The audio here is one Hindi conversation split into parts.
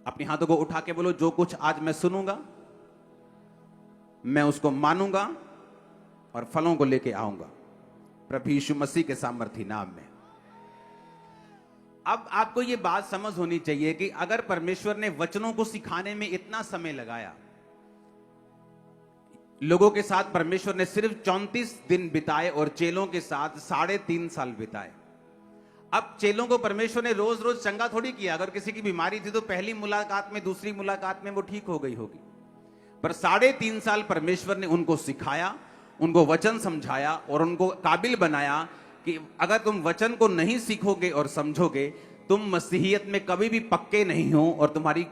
अपने हाथों को उठा के बोलो, जो कुछ आज मैं सुनूंगा मैं उसको मानूंगा और फलों को लेके आऊंगा प्रभु यीशु मसीह के सामर्थी नाम में। अब आपको यह बात समझ होनी चाहिए कि अगर परमेश्वर ने वचनों को सिखाने में इतना समय लगाया, लोगों के साथ परमेश्वर ने सिर्फ 34 दिन बिताए और चेलों के साथ 3.5 साल बिताए। अब चेलों को परमेश्वर ने रोज रोज चंगा थोड़ी किया। अगर किसी की बीमारी थी तो पहली मुलाकात में, दूसरी मुलाकात में वो ठीक हो गई होगी, पर 3.5 साल परमेश्वर ने उनको सिखाया, उनको वचन समझाया और उनको काबिल बनाया कि अगर तुम वचन को नहीं सीखोगे और समझोगे, तुम मसीहियत में कभी भी पक्के नहीं हो और तुम्हारी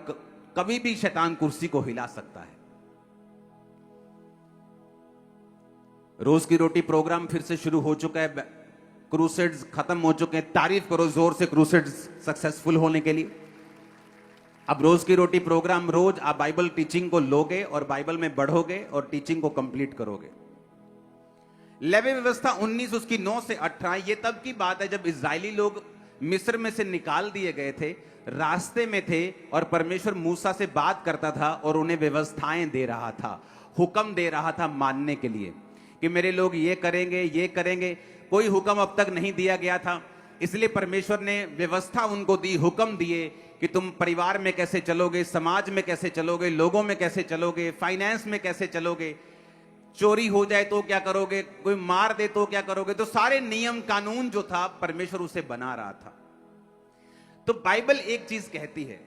कभी भी शैतान कुर्सी को हिला सकता है। रोज की रोटी प्रोग्राम फिर से शुरू हो चुका है, क्रूसेड्स खत्म हो चुके हैं। तारीफ करो जोर से क्रूसेड्स सक्सेसफुल होने के लिए। अब रोज की रोटी प्रोग्राम, रोज आप बाइबल टीचिंग को लोगे और बाइबल में बढ़ोगे और टीचिंग को कंप्लीट करोगे। लेवी व्यवस्था 19 उसकी 9 से 18, ये तब की बात है जब इजरायली लोग मिस्र में से निकाल दिए गए थे, रास्ते में थे और परमेश्वर मूसा से बात करता था और उन्हें व्यवस्थाएं दे रहा था, हुक्म दे रहा था मानने के लिए कि मेरे लोग ये करेंगे, ये करेंगे। कोई हुक्म अब तक नहीं दिया गया था, इसलिए परमेश्वर ने व्यवस्था उनको दी, हुक्म दिए कि तुम परिवार में कैसे चलोगे, समाज में कैसे चलोगे, लोगों में कैसे चलोगे, फाइनेंस में कैसे चलोगे, चोरी हो जाए तो क्या करोगे, कोई मार दे तो क्या करोगे। तो सारे नियम कानून जो था परमेश्वर उसे बना रहा था। तो बाइबल एक चीज कहती है,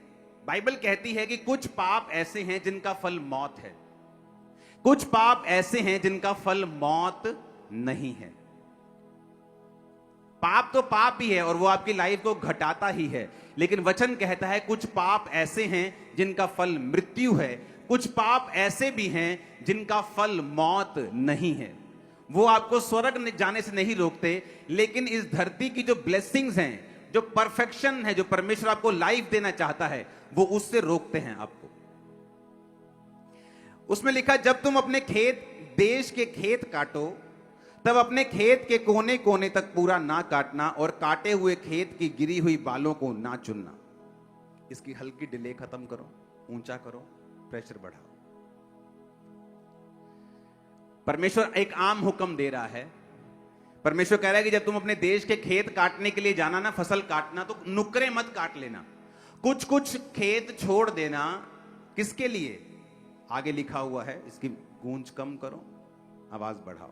बाइबल कहती है कि कुछ पाप ऐसे हैं जिनका फल मौत है, कुछ पाप ऐसे हैं जिनका फल मौत नहीं है। पाप तो पाप ही है और वो आपकी लाइफ को घटाता ही है, लेकिन वचन कहता है कुछ पाप ऐसे हैं जिनका फल मृत्यु है, कुछ पाप ऐसे भी हैं जिनका फल मौत नहीं है। वो आपको स्वर्ग जाने से नहीं रोकते, लेकिन इस धरती की जो ब्लेसिंग्स हैं, जो परफेक्शन है, जो परमेश्वर आपको लाइफ देना चाहता है, वो उससे रोकते हैं आपको। उसमें लिखा, जब तुम अपने खेत, देश के खेत काटो, तब अपने खेत के कोने कोने तक पूरा ना काटना और काटे हुए खेत की गिरी हुई बालों को ना चुनना। इसकी हल्की डिले खत्म करो, ऊंचा करो, प्रेशर बढ़ाओ। परमेश्वर एक आम हुक्म दे रहा है। परमेश्वर कह रहा है कि जब तुम अपने देश के खेत काटने के लिए जाना ना, फसल काटना, तो नुकरे मत काट लेना, कुछ कुछ खेत छोड़ देना। किसके लिए? आगे लिखा हुआ है, इसकी गूंज कम करो, आवाज बढ़ाओ।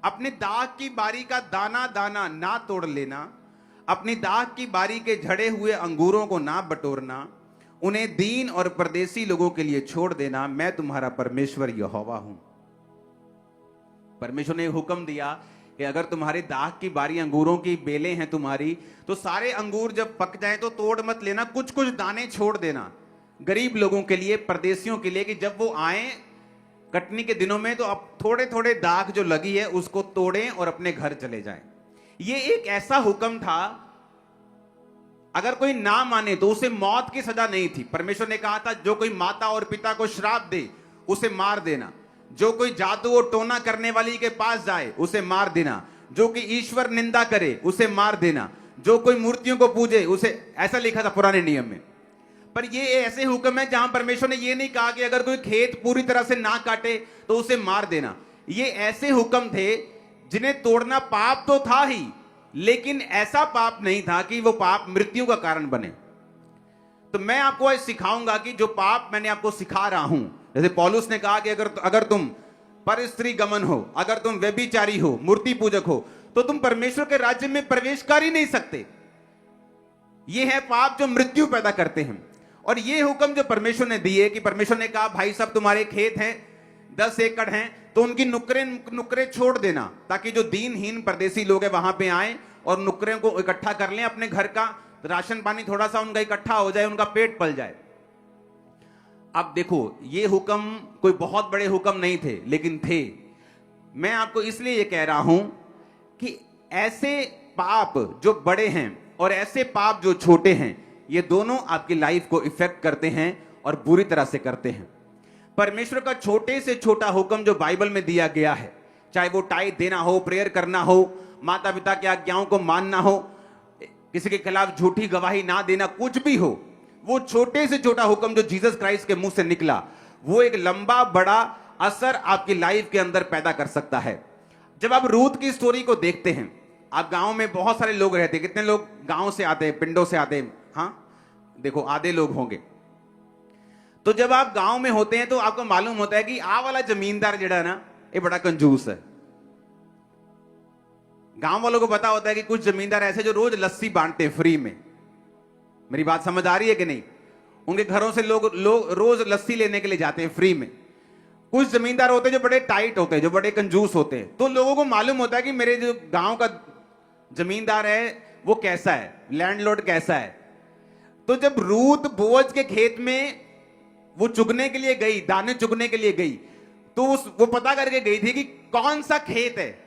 अपने दाख की बारी का दाना दाना ना तोड़ लेना, अपनी दाख की बारी के झड़े हुए अंगूरों को ना बटोरना, उन्हें दीन और परदेसी लोगों के लिए छोड़ देना। मैं तुम्हारा परमेश्वर यहोवा हूं। परमेश्वर ने हुक्म दिया कि अगर तुम्हारे दाख की बारी, अंगूरों की बेलें हैं तुम्हारी, तो सारे अंगूर जब पक जाएं तो तोड़ मत लेना, कुछ कुछ दाने छोड़ देना गरीब लोगों के लिए, परदेसियों के लिए, कि जब वो आए कटनी के दिनों में तो अब थोड़े थोड़े दाग जो लगी है उसको तोड़ें और अपने घर चले जाएं। ये एक ऐसा हुक्म था, अगर कोई ना माने तो उसे मौत की सजा नहीं थी। परमेश्वर ने कहा था, जो कोई माता और पिता को श्राप दे उसे मार देना, जो कोई जादू और टोना करने वाली के पास जाए उसे मार देना, जो कि ईश्वर निंदा करे उसे मार देना, जो कोई मूर्तियों को पूजे उसे, ऐसा लिखा था पुराने नियम में। पर ये ऐसे हुक्म है जहां परमेश्वर ने ये नहीं कहा कि अगर कोई खेत पूरी तरह से ना काटे तो उसे मार देना। ये ऐसे हुक्म थे जिन्हें तोड़ना पाप तो था ही, लेकिन ऐसा पाप नहीं था कि वो पाप मृत्यु का कारण बने। तो मैं आपको आज सिखाऊंगा कि जो पाप मैंने आपको सिखा रहा हूं, जैसे पौलुस ने कहा कि अगर तुम पर स्त्री गमन हो, अगर तुम व्यभिचारी हो, मूर्ति पूजक हो, तो तुम परमेश्वर के राज्य में प्रवेश कर ही नहीं सकते। ये है पाप जो मृत्यु पैदा करते हैं। और ये हुक्म जो परमेश्वर ने दिए कि परमेश्वर ने कहा, भाई सब तुम्हारे खेत हैं, 10 एकड़ हैं, तो उनकी नुकरे छोड़ देना, ताकि जो दीनहीन परदेसी लोग हैं वहां पे आए और नुकरे को इकट्ठा कर लें, अपने घर का राशन पानी थोड़ा सा उनका इकट्ठा हो जाए, उनका पेट पल जाए। अब देखो, ये हुक्म कोई बहुत बड़े हुक्म नहीं थे, लेकिन थे। मैं आपको इसलिए ये कह रहा हूं कि ऐसे पाप जो बड़े हैं और ऐसे पाप जो छोटे हैं, ये दोनों आपकी लाइफ को इफेक्ट करते हैं और बुरी तरह से करते हैं। परमेश्वर का छोटे से छोटा हुक्म जो बाइबल में दिया गया है, चाहे वो टाइट देना हो, प्रेयर करना हो, माता पिता की आज्ञाओं को मानना हो, किसी के खिलाफ झूठी गवाही ना देना, कुछ भी हो, वो छोटे से छोटा हुक्म जो जीसस क्राइस्ट के मुंह से निकला, वो एक लंबा बड़ा असर आपकी लाइफ के अंदर पैदा कर सकता है। जब आप रूथ की स्टोरी को देखते हैं, आप गांव में बहुत सारे लोग रहते हैं, कितने लोग गांव से आते हैं, पिंडों से आते हैं, हाँ देखो आधे लोग होंगे। तो जब आप गांव में होते हैं तो आपको मालूम होता है कि आ वाला जमींदार जड़ा है ना, ये बड़ा कंजूस है। गांव वालों को पता होता है कि कुछ जमींदार ऐसे जो रोज लस्सी बांटते हैं फ्री में। मेरी बात समझ आ रही है कि नहीं? उनके घरों से लोग रोज लस्सी लेने के लिए जाते हैं फ्री में। कुछ जमींदार होते हैं जो बड़े टाइट होते हैं, जो बड़े कंजूस होते हैं। तो लोगों को मालूम होता है कि मेरे जो गांव का जमींदार है वो कैसा है, लैंडलॉर्ड कैसा है। तो जब रूथ बोअज के खेत में वो चुगने के लिए गई, दाने चुगने के लिए गई, तो वो पता करके गई थी कि कौन सा खेत है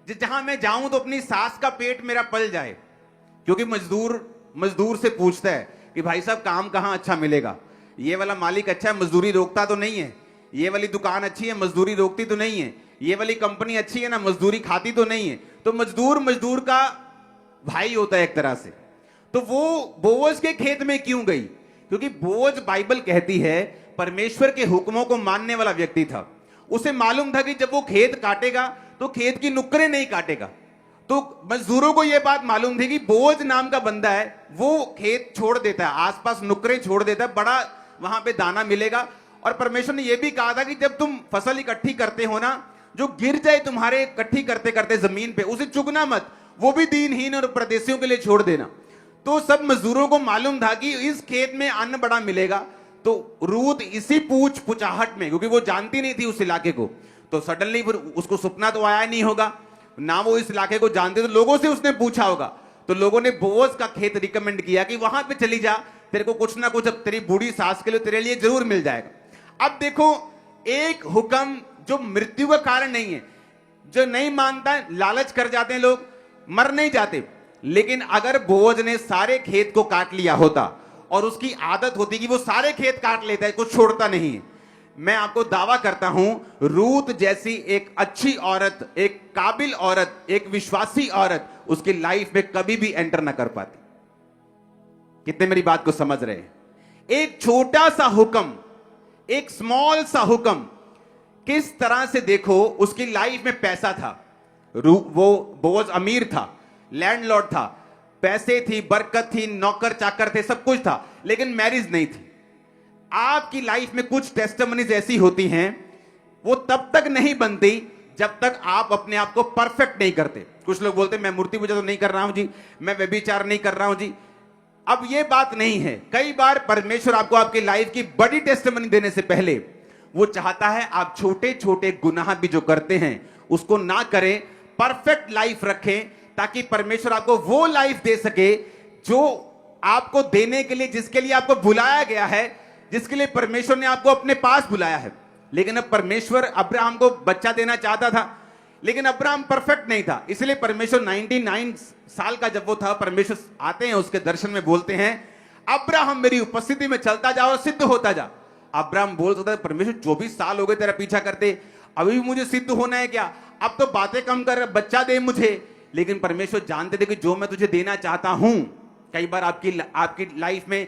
जहां मैं जाऊं तो अपनी सास का पेट मेरा पल जाए। क्योंकि मजदूर से पूछता है कि भाई साहब काम कहां अच्छा मिलेगा, ये वाला मालिक अच्छा है, मजदूरी रोकता तो नहीं है, ये वाली दुकान अच्छी है, मजदूरी रोकती तो नहीं है, ये वाली कंपनी अच्छी है ना, मजदूरी खाती तो नहीं है। तो मजदूर का भाई होता है एक तरह से। तो वो बोअज के खेत में क्यों गई? क्योंकि बोअज, बाइबल कहती है, परमेश्वर के हुक्मों को मानने वाला व्यक्ति था। उसे मालूम था कि जब वो खेत काटेगा तो खेत की नुक्करें नहीं काटेगा। तो मजदूरों को यह बात मालूम थी कि बोअज नाम का बंदा है, वो खेत छोड़ देता है, आसपास नुक्करें छोड़ देता है, बड़ा वहां पे दाना मिलेगा। और परमेश्वर ने यह भी कहा था कि जब तुम फसल इकट्ठी करते हो ना, जो गिर जाए तुम्हारे इकट्ठी करते करते जमीन पे, उसे चुगना मत, वो भी दीनहीन और परदेशियों के लिए छोड़ देना। तो सब मजदूरों को मालूम था कि इस खेत में अन्न बड़ा मिलेगा। तो रूथ इसी पूछाहट में, क्योंकि वो जानती नहीं थी उस इलाके को, तो सडनली फिर उसको सपना तो आया नहीं होगा ना, वो इस इलाके को जानते, तो लोगों से उसने पूछा होगा। तो लोगों ने बोअज का खेत रिकमेंड किया कि वहां पे चली जा, तेरे को कुछ ना कुछ अब तेरी बूढ़ी सास के लिए तेरे लिए जरूर मिल जाएगा। अब देखो, एक हुक्म जो मृत्यु का कारण नहीं है, जो नहीं मानता, लालच कर जाते हैं लोग, मर नहीं जाते। लेकिन अगर बोअज ने सारे खेत को काट लिया होता, और उसकी आदत होती कि वो सारे खेत काट लेता है, कुछ छोड़ता नहीं है, मैं आपको दावा करता हूं रूथ जैसी एक अच्छी औरत, एक काबिल औरत, एक विश्वासी औरत उसकी लाइफ में कभी भी एंटर ना कर पाती। कितने मेरी बात को समझ रहे हैं? एक छोटा सा हुक्म, एक स्मॉल सा हुक्म, किस तरह से देखो उसकी लाइफ में पैसा था, वो बोअज अमीर था, लैंडलॉर्ड था, पैसे थी, बरकत थी, नौकर चाकर थे, सब कुछ था, लेकिन मैरिज नहीं थी। आपकी लाइफ में कुछ टेस्टिमनीज ऐसी होती हैं, वो तब तक नहीं बनती जब तक आप अपने आप को परफेक्ट नहीं करते। कुछ लोग बोलते हैं मैं मूर्ति पूजा तो नहीं कर रहा हूं जी, मैं व्यभिचार नहीं कर रहा हूं जी। अब ये बात नहीं है। कई बार परमेश्वर आपको आपकी लाइफ की बड़ी टेस्टिमनी देने से पहले वो चाहता है आप छोटे छोटे गुनाह भी जो करते हैं उसको ना करें, परफेक्ट लाइफ रखें, ताकि परमेश्वर आपको वो लाइफ दे सके जो आपको देने के लिए, जिसके लिए आपको बुलाया गया है, जिसके लिए परमेश्वर ने आपको अपने पास बुलाया है। लेकिन अब परमेश्वर अब्राहम को बच्चा देना चाहता था, लेकिन अब्राहम परफेक्ट नहीं था, इसलिए परमेश्वर 99 साल का जब वो था, परमेश्वर आते हैं उसके दर्शन में, बोलते हैं अब्राहम मेरी उपस्थिति में चलता जा और सिद्ध होता जा। अब्राहम बोल सकता है परमेश्वर 24 साल हो गए तेरा पीछा करते, अभी भी मुझे सिद्ध होना है क्या? अब तो बातें कम कर, बच्चा दे मुझे। लेकिन परमेश्वर जानते थे कि जो मैं तुझे देना चाहता हूं, कई बार आपकी लाइफ में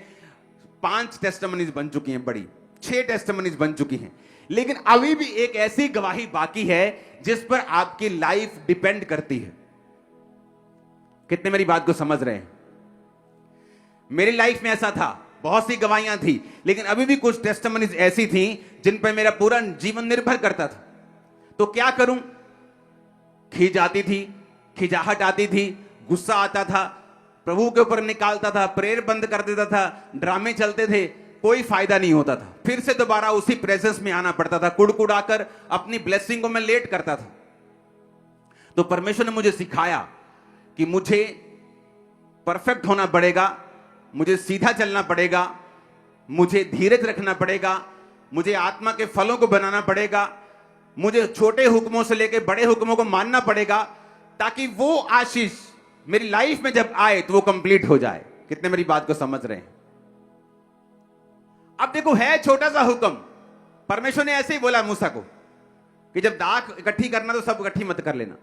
5 टेस्टिमनीज बन चुकी हैं, बड़ी 6 टेस्टिमनीज बन चुकी हैं, लेकिन अभी भी एक ऐसी गवाही बाकी है जिस पर आपकी लाइफ डिपेंड करती है। कितने मेरी बात को समझ रहे हैं? मेरी लाइफ में ऐसा था, बहुत सी गवाहियां थी, लेकिन अभी भी कुछ टेस्टिमनीज ऐसी थी जिन पर मेरा पूरा जीवन निर्भर करता था। तो क्या करूं? खींच आती थी, खिजाहट आती थी, गुस्सा आता था, प्रभु के ऊपर निकालता था, प्रेयर बंद कर देता था, ड्रामे चलते थे, कोई फायदा नहीं होता था। फिर से दोबारा उसी प्रेजेंस में आना पड़ता था, कुड़कुड़ाकर अपनी ब्लेसिंग को मैं लेट करता था। तो परमेश्वर ने मुझे सिखाया कि मुझे परफेक्ट होना पड़ेगा, मुझे सीधा चलना पड़ेगा, मुझे धीरज रखना पड़ेगा, मुझे आत्मा के फलों को बनाना पड़ेगा, मुझे छोटे हुक्मों से लेकर बड़े हुक्मों को मानना पड़ेगा, ताकि वो आशीष मेरी लाइफ में जब आए तो वो कंप्लीट हो जाए। कितने मेरी बात को समझ रहे हैं? अब देखो, है छोटा सा हुक्म, परमेश्वर ने ऐसे ही बोला मूसा को कि जब दाख इकट्ठी करना तो सब इकट्ठी मत कर लेना,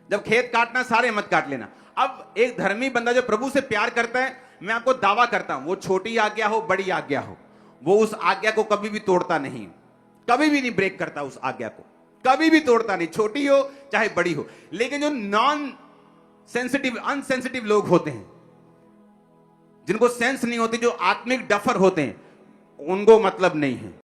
जब खेत काटना सारे मत काट लेना। अब एक धर्मी बंदा जो प्रभु से प्यार करता है, मैं आपको दावा करता हूं, वो छोटी आज्ञा हो बड़ी आज्ञा हो, वो उस आज्ञा को कभी भी तोड़ता नहीं, कभी भी नहीं ब्रेक करता उस आज्ञा को, कभी भी तोड़ता नहीं, छोटी हो चाहे बड़ी हो। लेकिन जो नॉन सेंसिटिव अनसेंसिटिव लोग होते हैं, जिनको सेंस नहीं होती, जो आत्मिक डफर होते हैं, उनको मतलब नहीं है।